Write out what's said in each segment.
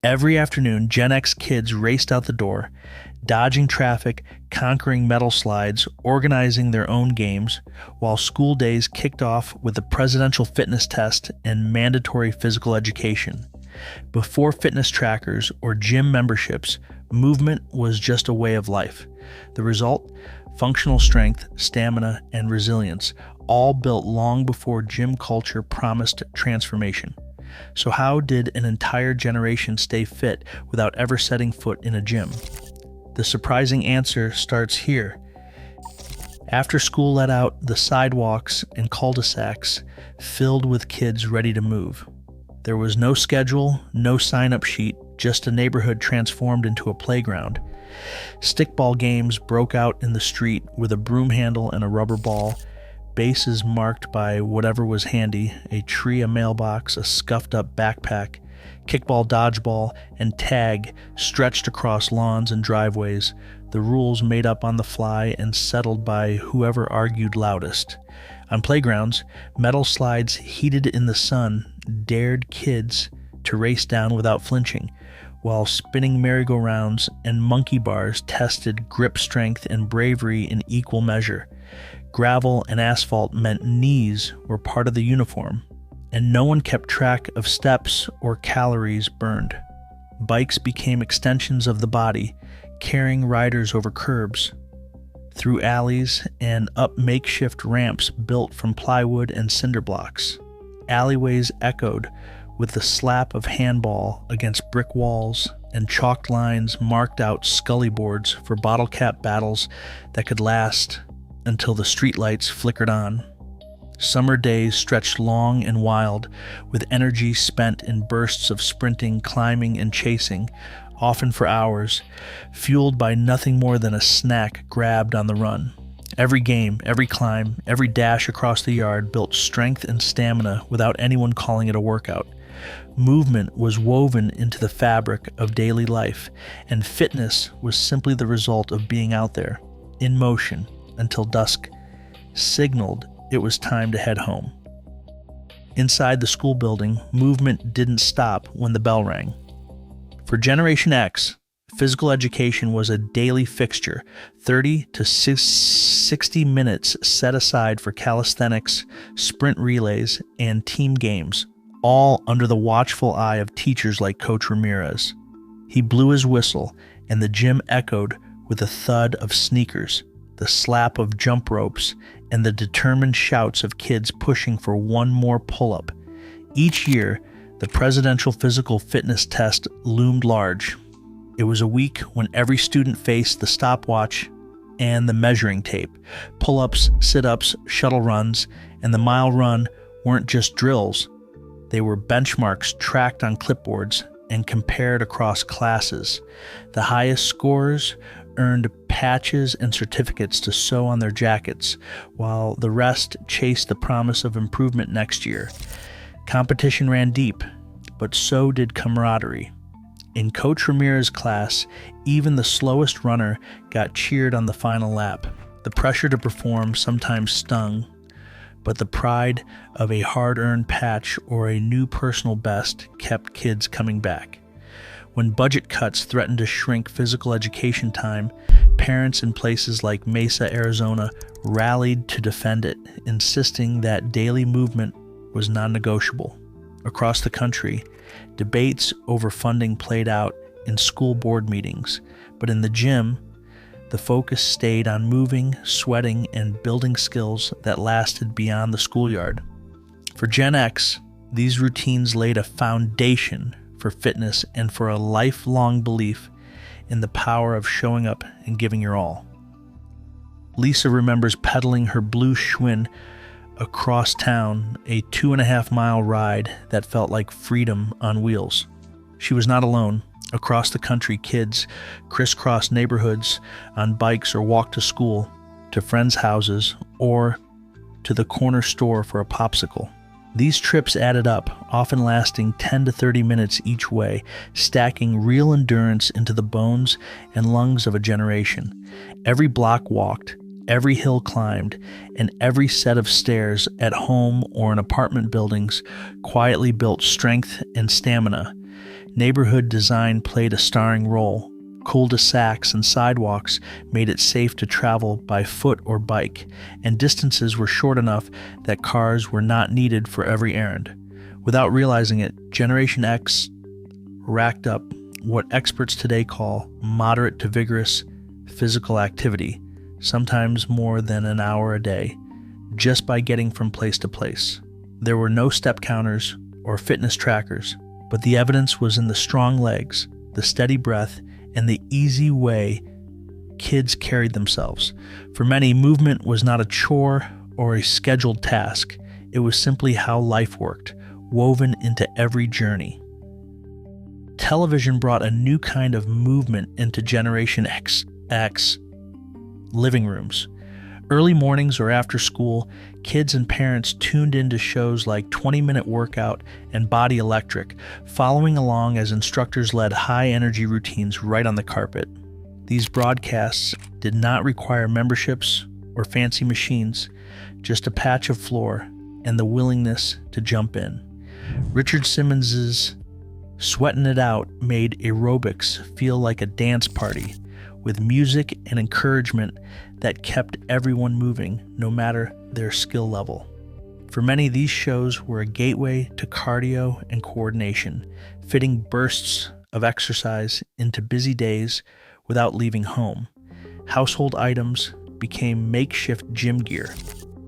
Every afternoon, Gen X kids raced out the door, dodging traffic, conquering metal slides, organizing their own games, while school days kicked off with the presidential fitness test and mandatory physical education. Before fitness trackers or gym memberships, movement was just a way of life. The result? Functional strength, stamina, and resilience, all built long before gym culture promised transformation. So how did an entire generation stay fit without ever setting foot in a gym? The surprising answer starts here. After school let out, the sidewalks and cul-de-sacs filled with kids ready to move. There was no schedule, no sign-up sheet, just a neighborhood transformed into a playground. Stickball games broke out in the street with a broom handle and a rubber ball, bases marked by whatever was handy, a tree, a mailbox, a scuffed-up backpack. Kickball, dodgeball, and tag stretched across lawns and driveways, the rules made up on the fly and settled by whoever argued loudest. On playgrounds, metal slides heated in the sun dared kids to race down without flinching, while spinning merry-go-rounds and monkey bars tested grip strength and bravery in equal measure. Gravel and asphalt meant knees were part of the uniform, and no one kept track of steps or calories burned. Bikes became extensions of the body, carrying riders over curbs, through alleys, and up makeshift ramps built from plywood and cinder blocks. Alleyways echoed with the slap of handball against brick walls, and chalked lines marked out scully boards for bottle cap battles that could last until the streetlights flickered on. Summer days stretched long and wild, with energy spent in bursts of sprinting, climbing, and chasing, often for hours, fueled by nothing more than a snack grabbed on the run. Every game, every climb, every dash across the yard built strength and stamina without anyone calling it a workout. Movement was woven into the fabric of daily life, and fitness was simply the result of being out there, in motion, until dusk signaled it was time to head home. Inside the school building, movement didn't stop when the bell rang. For Generation X, physical education was a daily fixture, 30 to 60 minutes set aside for calisthenics, sprint relays, and team games, all under the watchful eye of teachers like Coach Ramirez. He blew his whistle, and the gym echoed with the thud of sneakers, the slap of jump ropes, and the determined shouts of kids pushing for one more pull-up. Each year, the presidential physical fitness test loomed large. It was a week when every student faced the stopwatch and the measuring tape. Pull-ups, sit-ups, shuttle runs, and the mile run weren't just drills. They were benchmarks tracked on clipboards and compared across classes. The highest scores earned patches and certificates to sew on their jackets, while the rest chased the promise of improvement next year. Competition ran deep, but so did camaraderie. In Coach Ramirez's class, even the slowest runner got cheered on the final lap. The pressure to perform sometimes stung, but the pride of a hard-earned patch or a new personal best kept kids coming back. When budget cuts threatened to shrink physical education time, parents in places like Mesa, Arizona, rallied to defend it, insisting that daily movement was non-negotiable. Across the country, debates over funding played out in school board meetings, but in the gym, the focus stayed on moving, sweating, and building skills that lasted beyond the schoolyard. For Gen X, these routines laid a foundation for fitness and for a lifelong belief in the power of showing up and giving your all. Lisa remembers pedaling her blue Schwinn across town, a 2.5-mile ride that felt like freedom on wheels. She was not alone. Across the country, kids crisscrossed neighborhoods on bikes or walked to school, to friends' houses, or to the corner store for a popsicle. These trips added up, often lasting 10 to 30 minutes each way, stacking real endurance into the bones and lungs of a generation. Every block walked, every hill climbed, and every set of stairs at home or in apartment buildings quietly built strength and stamina. Neighborhood design played a starring role. Cul-de-sacs and sidewalks made it safe to travel by foot or bike, and distances were short enough that cars were not needed for every errand. Without realizing it, Generation X racked up what experts today call moderate to vigorous physical activity, sometimes more than an hour a day, just by getting from place to place. There were no step counters or fitness trackers, but the evidence was in the strong legs, the steady breath, and the easy way kids carried themselves. For many, movement was not a chore or a scheduled task. It was simply how life worked, woven into every journey. Television brought a new kind of movement into Generation X living rooms. Early mornings or after school, kids and parents tuned into shows like 20-Minute Workout and Body Electric, following along as instructors led high-energy routines right on the carpet. These broadcasts did not require memberships or fancy machines, just a patch of floor and the willingness to jump in. Richard Simmons's Sweatin' It Out made aerobics feel like a dance party, with music and encouragement that kept everyone moving, no matter their skill level. For many, these shows were a gateway to cardio and coordination, fitting bursts of exercise into busy days without leaving home. Household items became makeshift gym gear.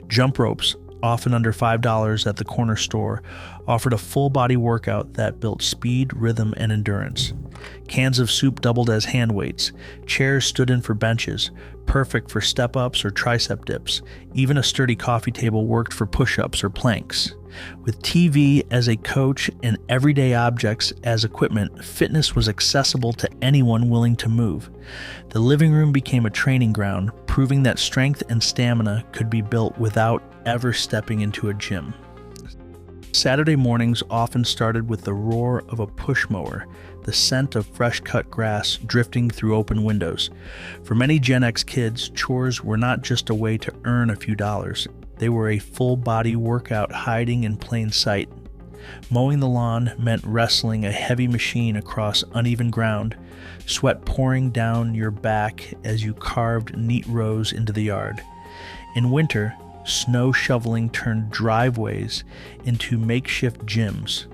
Jump ropes, often under $5 at the corner store, offered a full-body workout that built speed, rhythm, and endurance. Cans of soup doubled as hand weights. Chairs stood in for benches, perfect for step-ups or tricep dips. Even a sturdy coffee table worked for push-ups or planks. With TV as a coach and everyday objects as equipment, fitness was accessible to anyone willing to move. The living room became a training ground, proving that strength and stamina could be built without ever stepping into a gym. Saturday mornings often started with the roar of a push mower, the scent of fresh-cut grass drifting through open windows. For many Gen X kids, chores were not just a way to earn a few dollars. They were a full-body workout hiding in plain sight. Mowing the lawn meant wrestling a heavy machine across uneven ground, sweat pouring down your back as you carved neat rows into the yard. In winter, snow shoveling turned driveways into makeshift gyms,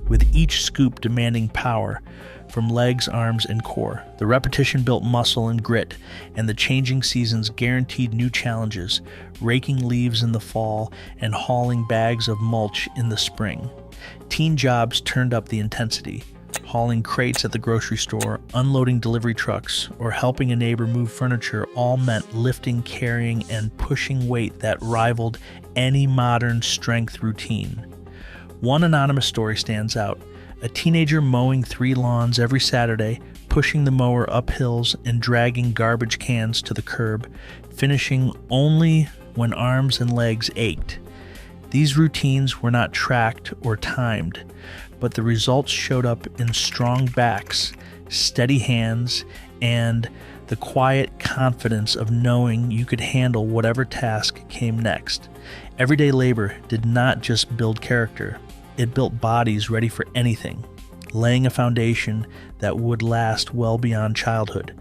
with each scoop demanding power from legs, arms, and core. The repetition built muscle and grit, and the changing seasons guaranteed new challenges, raking leaves in the fall and hauling bags of mulch in the spring. Teen jobs turned up the intensity. Hauling crates at the grocery store, unloading delivery trucks, or helping a neighbor move furniture all meant lifting, carrying, and pushing weight that rivaled any modern strength routine. One anonymous story stands out. A teenager mowing 3 lawns every Saturday, pushing the mower up hills and dragging garbage cans to the curb, finishing only when arms and legs ached. These routines were not tracked or timed, but the results showed up in strong backs, steady hands, and the quiet confidence of knowing you could handle whatever task came next. Everyday labor did not just build character, it built bodies ready for anything, laying a foundation that would last well beyond childhood.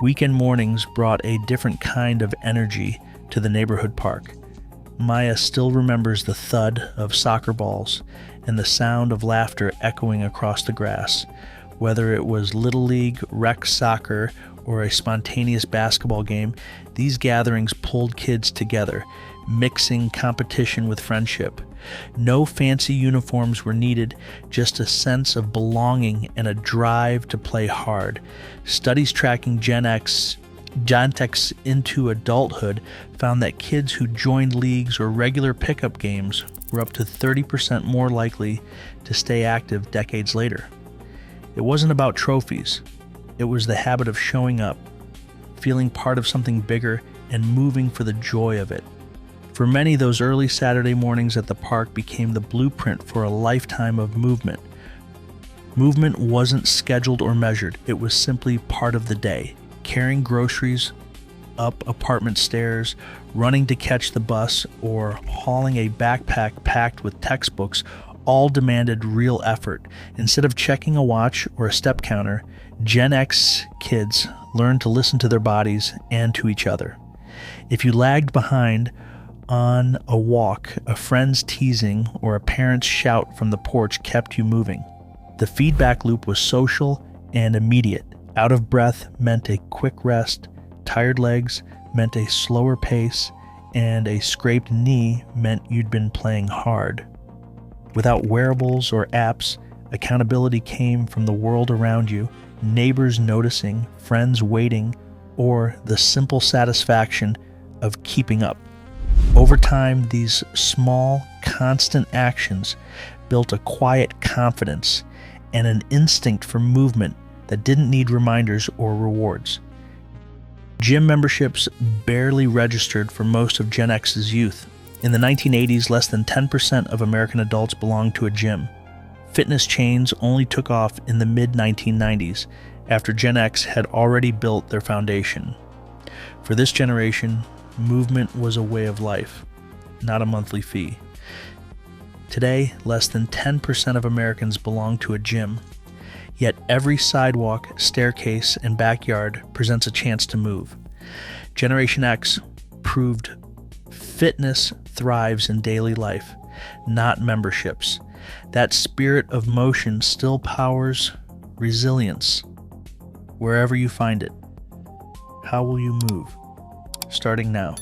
Weekend mornings brought a different kind of energy to the neighborhood park. Maya still remembers the thud of soccer balls and the sound of laughter echoing across the grass. Whether it was Little League, rec soccer, or a spontaneous basketball game, these gatherings pulled kids together, mixing competition with friendship. No fancy uniforms were needed, just a sense of belonging and a drive to play hard. Studies tracking Gen X into adulthood found that kids who joined leagues or regular pickup games were up to 30% more likely to stay active decades later. It wasn't about trophies. It was the habit of showing up, feeling part of something bigger, and moving for the joy of it. For many, those early Saturday mornings at the park became the blueprint for a lifetime of movement. Movement wasn't scheduled or measured. It was simply part of the day. Carrying groceries up apartment stairs, running to catch the bus, or hauling a backpack packed with textbooks all demanded real effort. Instead of checking a watch or a step counter, Gen X kids learned to listen to their bodies and to each other. If you lagged behind on a walk, a friend's teasing or a parent's shout from the porch kept you moving. The feedback loop was social and immediate. Out of breath meant a quick rest, tired legs meant a slower pace, and a scraped knee meant you'd been playing hard. Without wearables or apps, accountability came from the world around you, neighbors noticing, friends waiting, or the simple satisfaction of keeping up. Over time, these small, constant actions built a quiet confidence and an instinct for movement that didn't need reminders or rewards. Gym memberships barely registered for most of Gen X's youth. In the 1980s, less than 10% of American adults belonged to a gym. Fitness chains only took off in the mid-1990s, after Gen X had already built their foundation. For this generation, movement was a way of life, not a monthly fee. Today, less than 10% of Americans belong to a gym, yet every sidewalk, staircase, and backyard presents a chance to move. Generation X proved fitness thrives in daily life, not memberships. That spirit of motion still powers resilience wherever you find it. How will you move? Starting now.